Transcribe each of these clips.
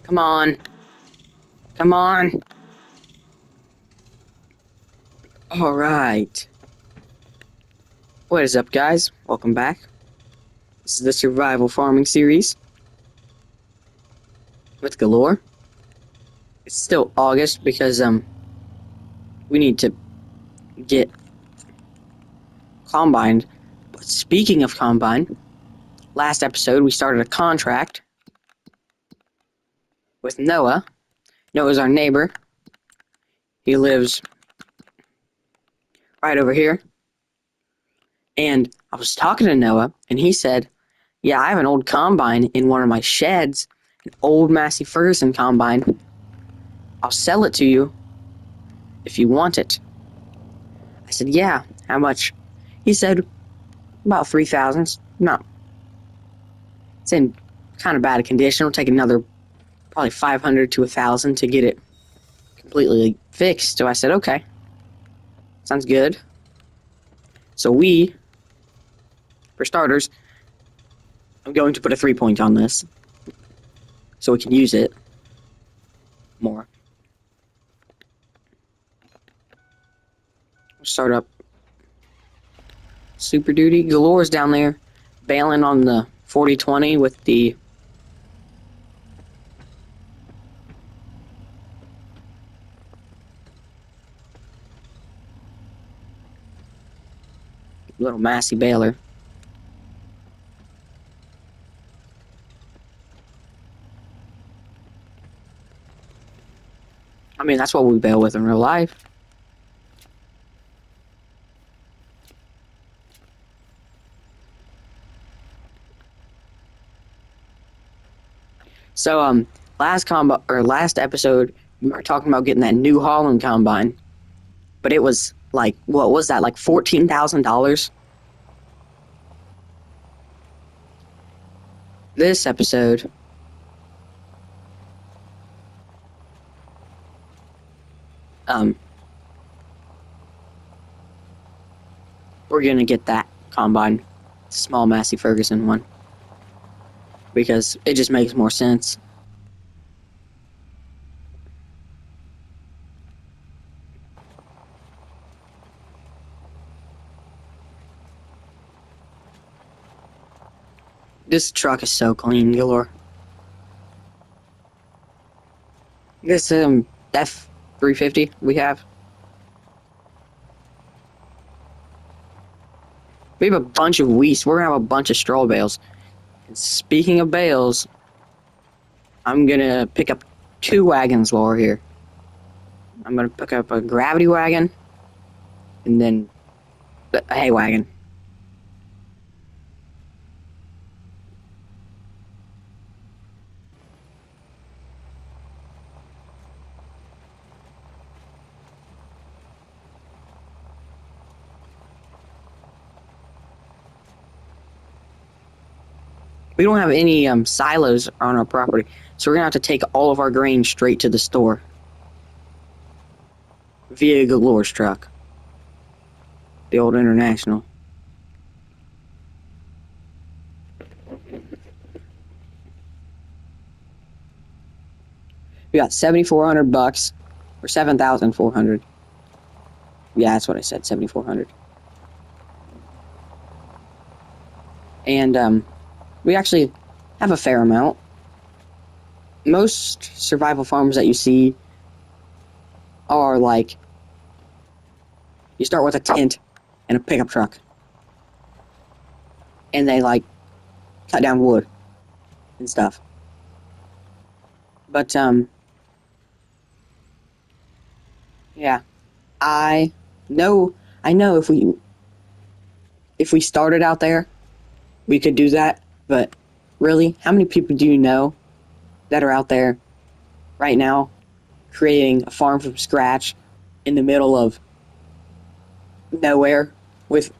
Come on. Come on. Alright. What is up, guys? Welcome back. This is the survival farming series with Galore. It's still August because, we need to get combined. But speaking of combine, last episode we started a contract with Noah. Noah's our neighbor. He lives right over here. And I was talking to Noah, and he said, yeah, I have an old combine in one of my sheds, an old Massey Ferguson combine. I'll sell it to you if you want it. I said, yeah, how much? He said, about 3,000. No, it's in kind of bad condition. It'll take another probably 500 to 1,000 to get it completely fixed. So I said, okay, sounds good. So for starters, I'm going to put a 3-point on this so we can use it more. Start up Super Duty. Galore's down there bailing on the 40-20 with the little Massey baler. I mean, that's what we bail with in real life. So, last episode, we were talking about getting that New Holland combine, but it was like, what was that, like $14,000? This episode, we're gonna get that combine, small Massey Ferguson one, because it just makes more sense. This truck is so clean, Galore. This F350 we have. We have a bunch of wheat. We're gonna have a bunch of straw bales. And speaking of bales, I'm gonna pick up 2 wagons while we're here. I'm gonna pick up a gravity wagon and then a hay wagon. We don't have any silos on our property, so we're gonna have to take all of our grain straight to the store via Galore's truck, the old International. We got $7,400 or 7,400. Yeah, that's what I said, 7,400. And we actually have a fair amount. Most survival farms that you see are like, you start with a tent and a pickup truck, and they like cut down wood and stuff. But yeah, I know if we started out there, we could do that. But really, how many people do you know that are out there right now creating a farm from scratch in the middle of nowhere with,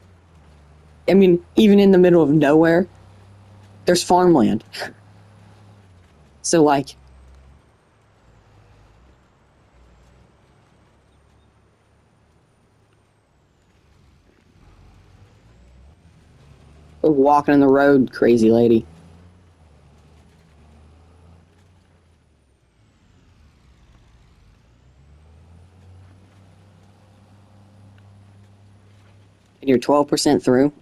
I mean, even in the middle of nowhere, there's farmland. So, like, walking in the road, crazy lady. And you're 12% through.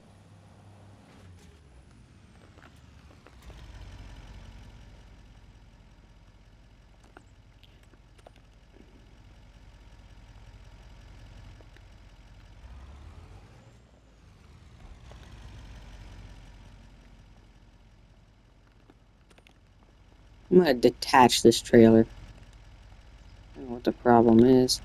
I'm gonna detach this trailer. I don't know what the problem is.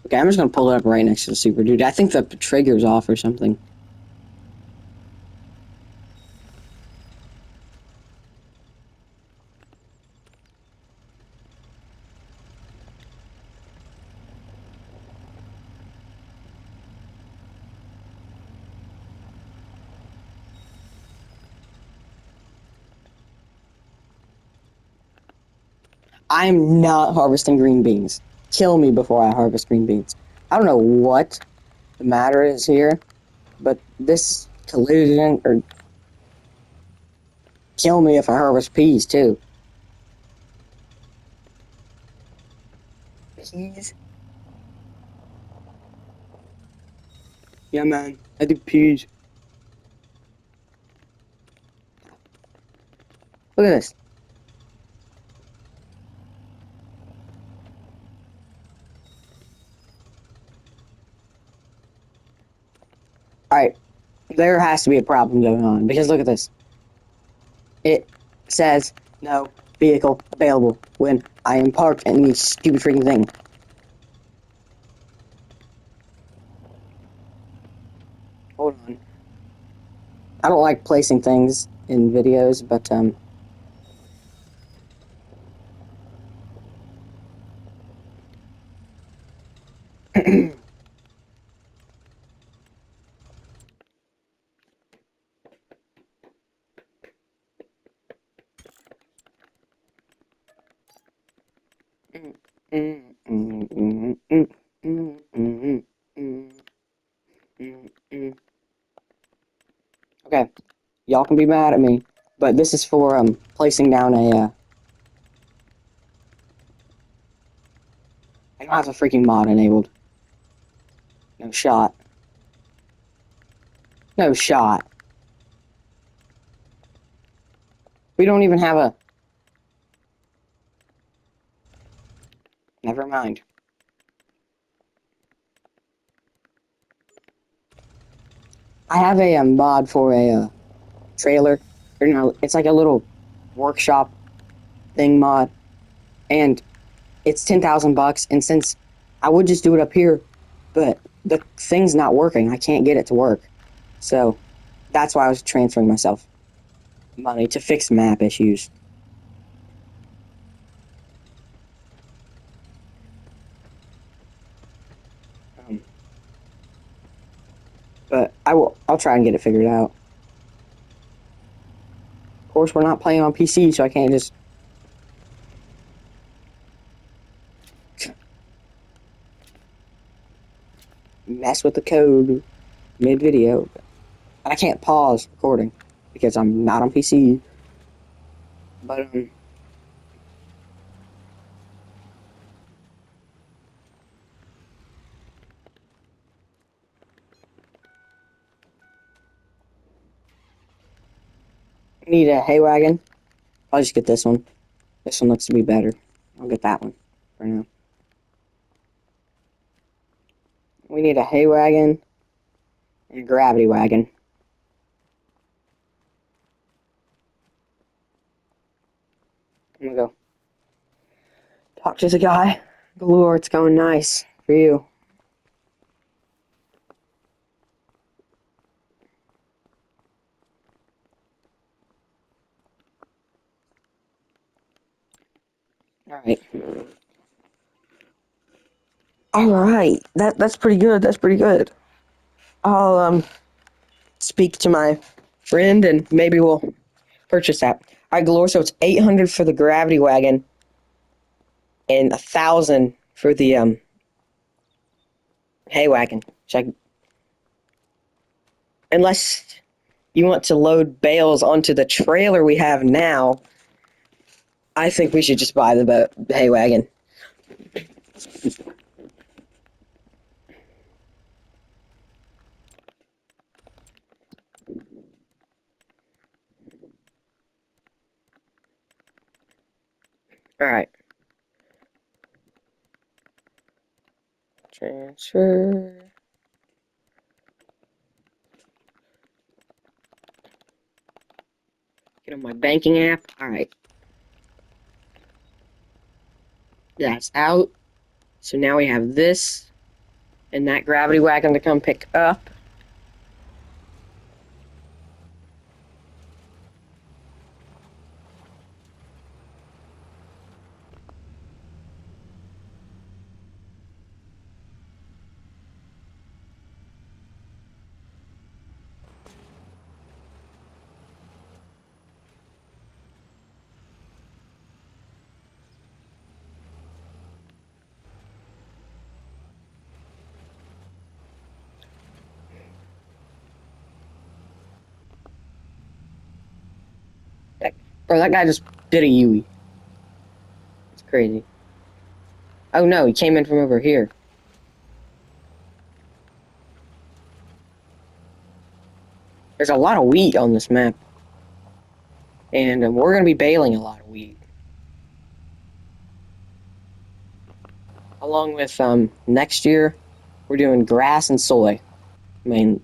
Okay, I'm just gonna pull it up right next to the Super Dude. I think the trigger's off or something. I'm not harvesting green beans. Kill me before I harvest green beans. I don't know what the matter is here, but this collision, or kill me if I harvest peas too. Peas? Yeah, man. I do peas. Look at this. Alright, there has to be a problem going on, because look at this. It says no vehicle available when I am parked in this stupid freaking thing. Hold on. I don't like placing things in videos, but okay, y'all can be mad at me, but this is for placing down a. I don't have a freaking mod enabled. No shot. No shot. We don't even have a. Never mind. I have a mod for a trailer. Or no, it's like a little workshop thing mod, and it's 10,000 bucks. And since I would just do it up here, but the thing's not working, I can't get it to work. So that's why I was transferring myself money to fix map issues. Um, but I'll try and get it figured out. Of course, we're not playing on PC, so I can't just mess with the code mid-video. I can't pause recording because I'm not on PC. But need a hay wagon. I'll just get this one. This one looks to be better. I'll get that one for now. We need a hay wagon and a gravity wagon. I'm gonna go talk to the guy. Galore, it's going nice for you. Alright. Alright. That's pretty good. That's pretty good. I'll speak to my friend and maybe we'll purchase that. Alright, Galore, so it's 800 for the gravity wagon and 1,000 for the hay wagon. Unless you want to load bales onto the trailer we have now, I think we should just buy the hay wagon. Alright. Transfer. Get on my banking app. Alright. That's out. So now we have this and that gravity wagon to come pick up. Bro, that guy just did a Yui. It's crazy. Oh no, he came in from over here. There's a lot of wheat on this map. And we're going to be baling a lot of wheat. Along with next year, we're doing grass and soy. I mean,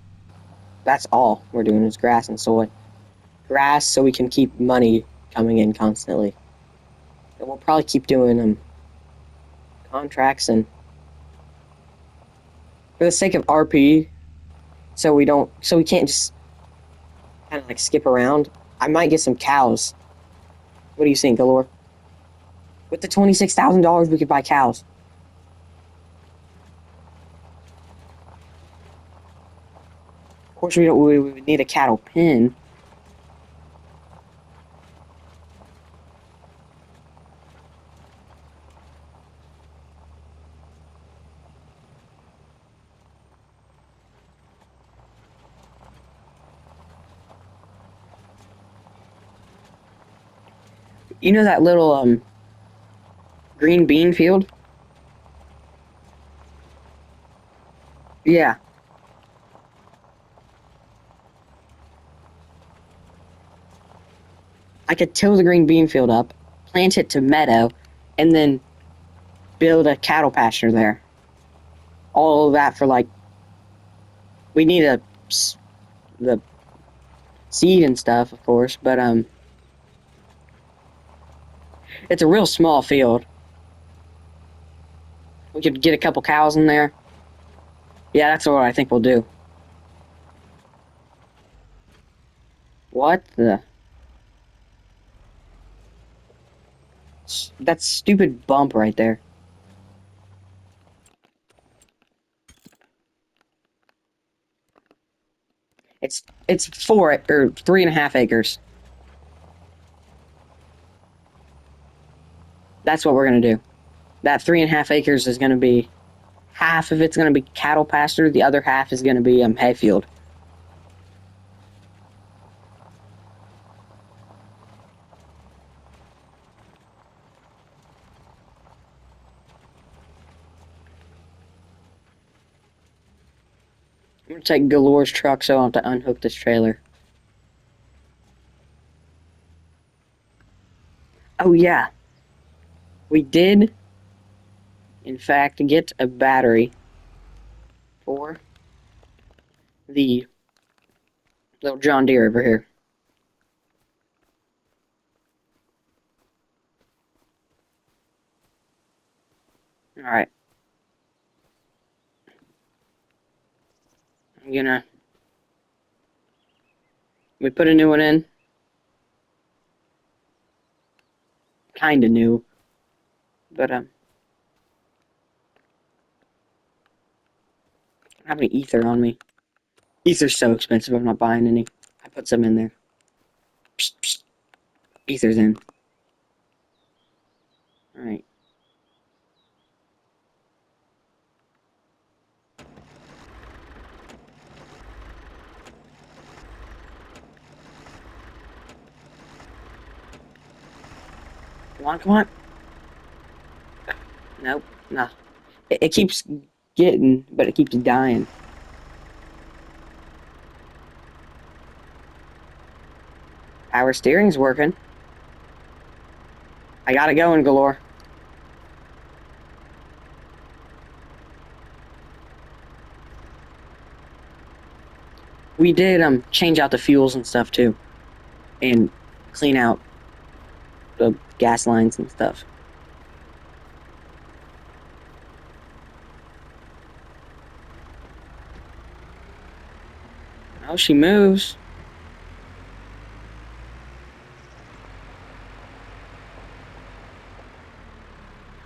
that's all we're doing is grass and soy. Grass so we can keep money coming in constantly. And we'll probably keep doing contracts and for the sake of RP, so we can't just kind of like skip around. I might get some cows. What do you think, Galore? With the $26,000, we could buy cows. Of course, we would need a cattle pen. You know that little green bean field? Yeah. I could till the green bean field up, plant it to meadow, and then build a cattle pasture there. All of that for like we need the seed and stuff, of course, but it's a real small field. We could get a couple cows in there. Yeah, that's what I think we'll do. What the? That stupid bump right there. It's 3.5 acres. That's what we're gonna do. That 3.5 acres is gonna be half of it's gonna be cattle pasture. The other half is gonna be hay field. I'm gonna take Galore's truck so I'll have to unhook this trailer. Oh yeah, we did, in fact, get a battery for the little John Deere over here. Alright. We put a new one in. Kinda new. But, I don't have any ether on me. Ether's so expensive, I'm not buying any. I put some in there. Psst, psst. Ether's in. Alright. Come on, come on. Nope, nah. It keeps getting, but it keeps dying. Power steering's working. I got it going, Galore. We did change out the fuels and stuff too, and clean out the gas lines and stuff. Oh, she moves.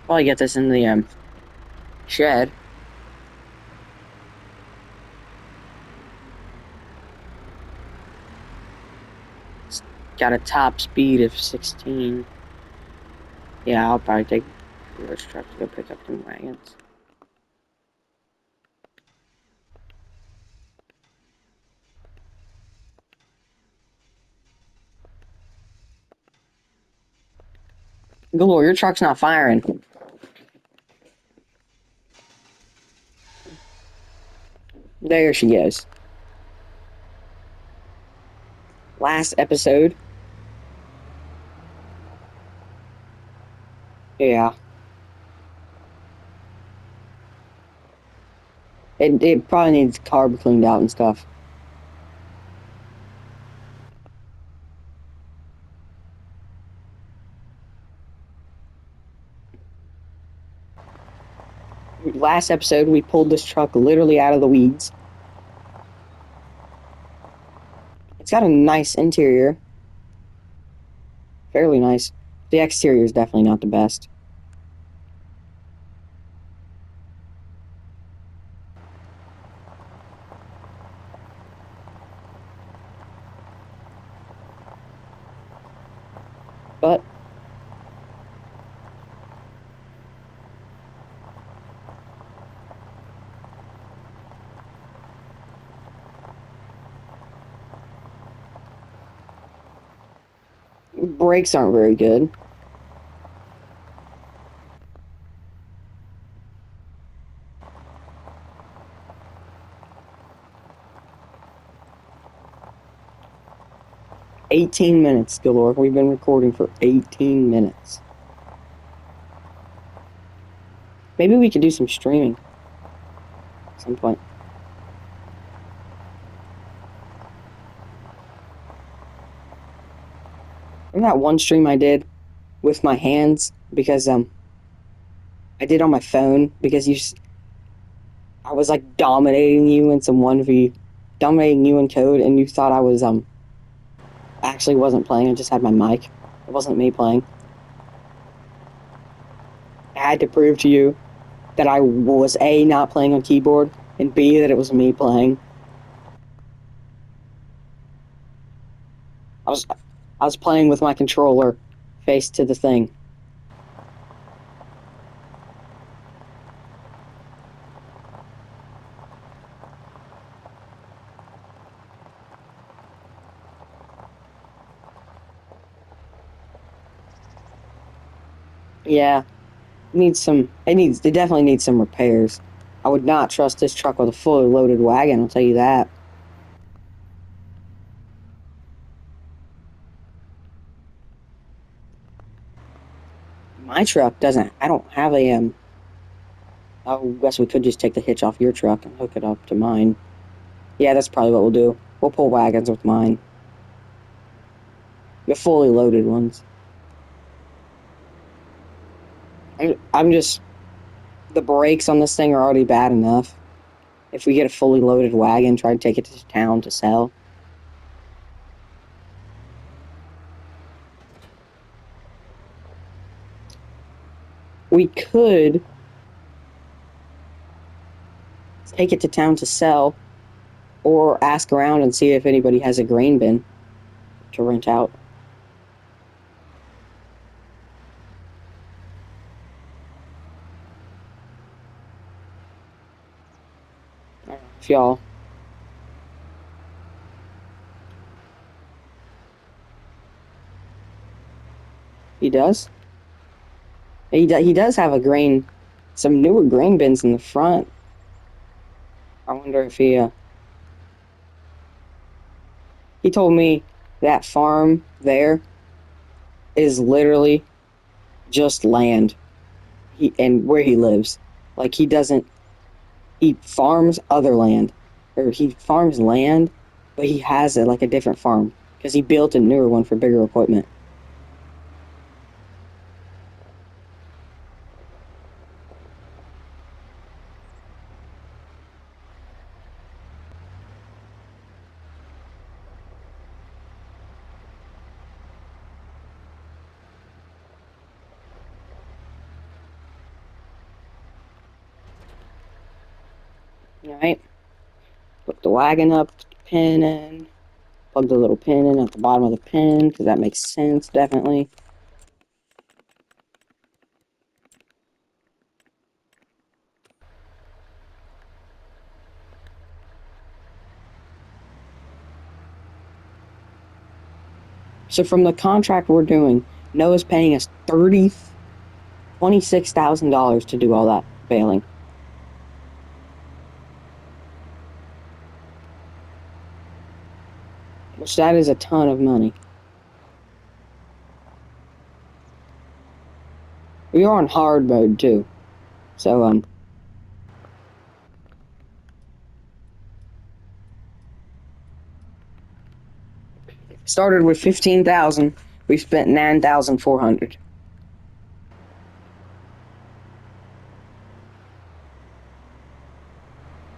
Probably get this in the shed. It's got a top speed of 16. Yeah, I'll probably take this truck to go pick up them wagons. Galore, your truck's not firing. There she goes. Last episode. Yeah. It probably needs carb cleaned out and stuff. Last episode, we pulled this truck literally out of the weeds. It's got a nice interior. Fairly nice. The exterior is definitely not the best. But brakes aren't very good. $18, Galore. We've been recording for 18 minutes. Maybe we could do some streaming at some point. Remember that one stream I did with my hands because I did on my phone because I was like dominating you in some 1v, dominating you in code, and you thought I was actually wasn't playing. I just had my mic. It wasn't me playing. I had to prove to you that I was A, not playing on keyboard, and B, that it was me playing. I was playing with my controller face to the thing. Yeah, it definitely needs some repairs. I would not trust this truck with a fully loaded wagon, I'll tell you that. My truck doesn't, I don't have a, I guess we could just take the hitch off your truck and hook it up to mine. Yeah, that's probably what we'll do. We'll pull wagons with mine. The fully loaded ones. I'm just, the brakes on this thing are already bad enough. If we get a fully loaded wagon, try to take it to town to sell. We could take it to town to sell, or ask around and see if anybody has a grain bin to rent out. If y'all. He does? He does have some newer grain bins in the front. I wonder if he told me that farm there is literally just land. And where he lives, like he farms other land, or he farms land, but he has like a different farm because he built a newer one for bigger equipment. All right, put the wagon up, put the pin in, plug the little pin in at the bottom of the pin because that makes sense, definitely. So from the contract we're doing, Noah's paying us $26,000 to do all that baling, which that is a ton of money. We are on hard mode too, so started with 15,000. We've spent 9,400.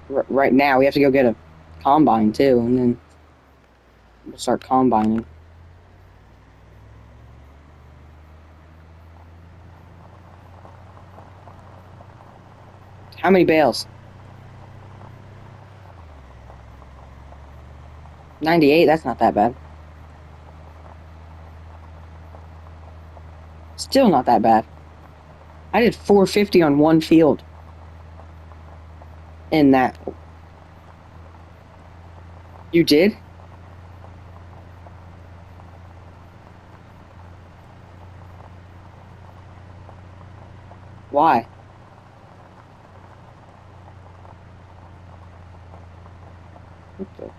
Right now, we have to go get a combine too, and then we'll start combining. How many bales? 98. That's not that bad. Still not that bad. I did 450 on one field. In that. You did? Why? What the?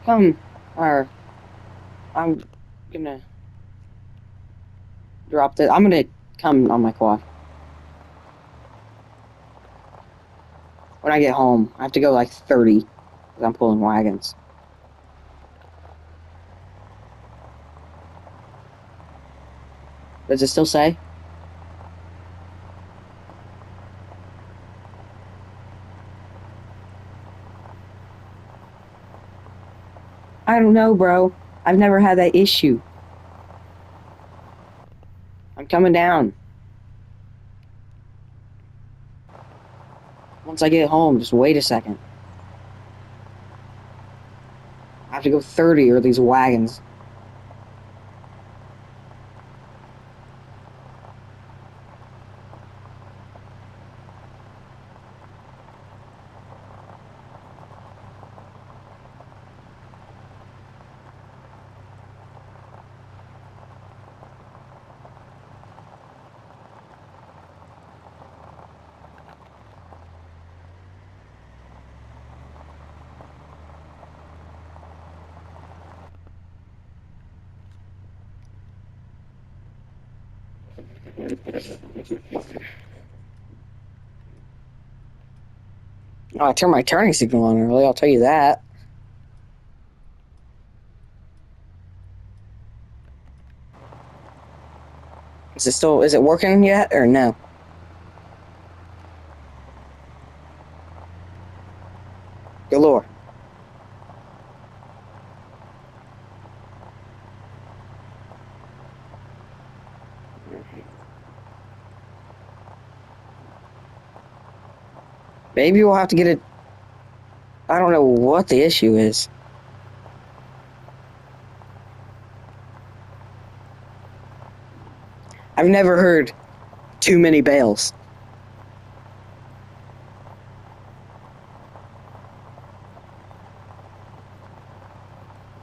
Come, or I'm gonna drop this. I'm gonna come on my quad. When I get home, I have to go like 30 because I'm pulling wagons. Does it still say? I don't know, bro. I've never had that issue. I'm coming down. Once I get home, just wait a second. I have to go 30 or these wagons. Oh, I turned my turning signal on early, I'll tell you that. Is it working yet or no? Galore. Maybe we'll have to get it. I don't know what the issue is. I've never heard too many bales.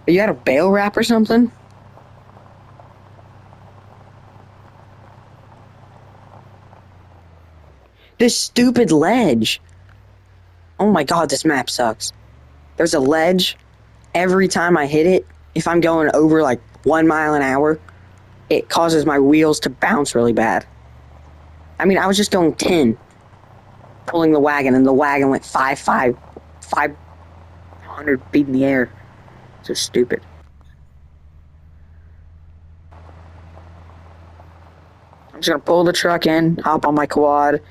You got a bale wrap or something? This stupid ledge. Oh my god, this map sucks. There's a ledge. Every time I hit it, if I'm going over like 1 mile an hour, it causes my wheels to bounce really bad. I mean, I was just going 10, pulling the wagon, and the wagon went 500 feet in the air. So stupid. I'm just gonna pull the truck in, hop on my quad.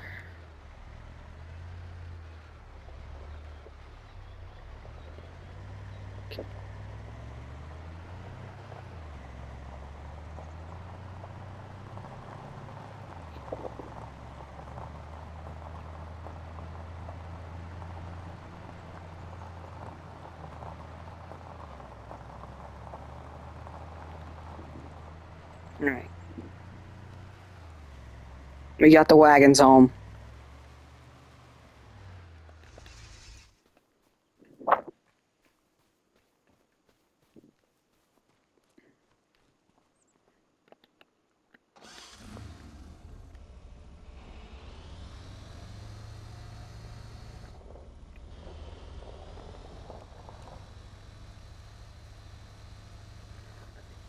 Alright. We got the wagons home.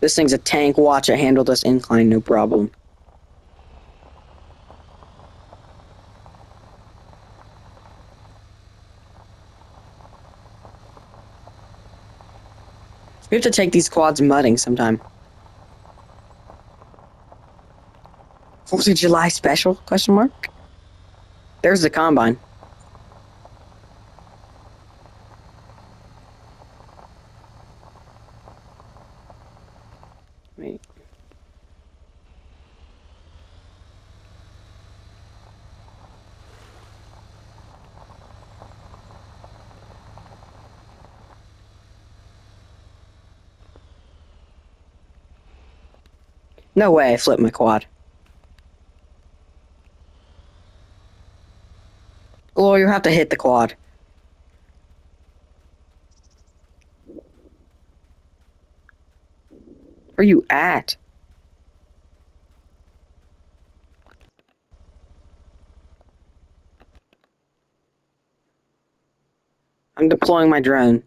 This thing's a tank. Watch it handle this incline, no problem. We have to take these quads mudding sometime. 4th of July special? Question mark? There's the combine. Wait. No way I flipped my quad. Well, you have to hit the quad. Where you at? I'm deploying my drone.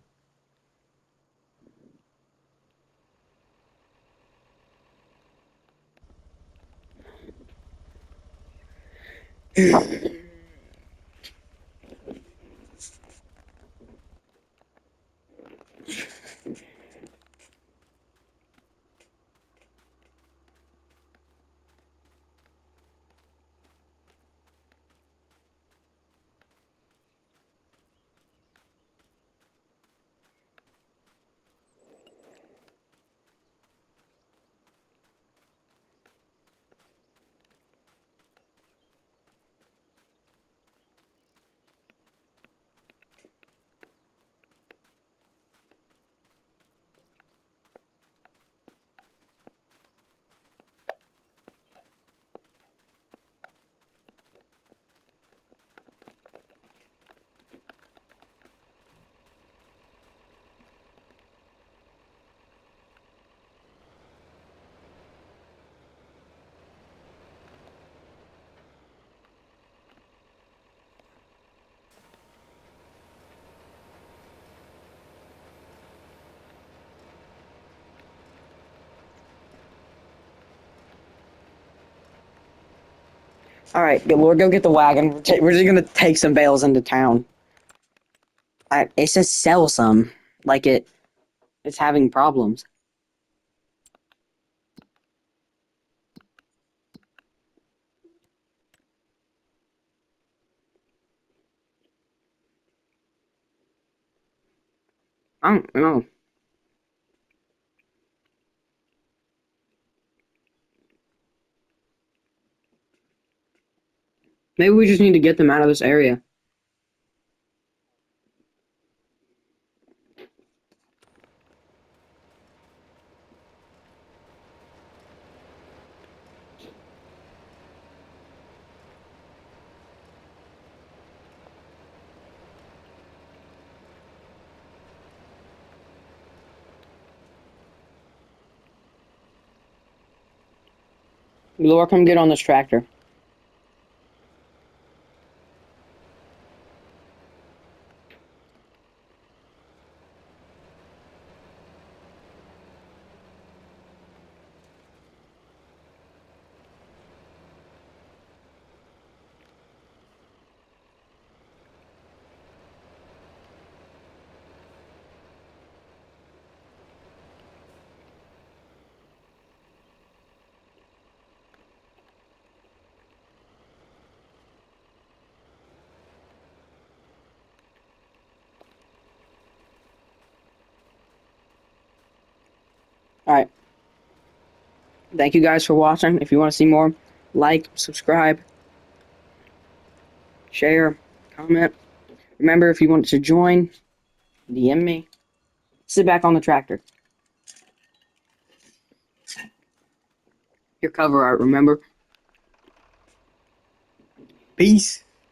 Alright, Lord, go get the wagon. We're just gonna take some bales into town. It says sell some. Like it's having problems. I don't know. Maybe we just need to get them out of this area. Lord, come get on this tractor. Alright. Thank you guys for watching. If you want to see more, like, subscribe, share, comment. Remember, if you want to join, DM me. Sit back on the tractor. Your cover art, remember? Peace.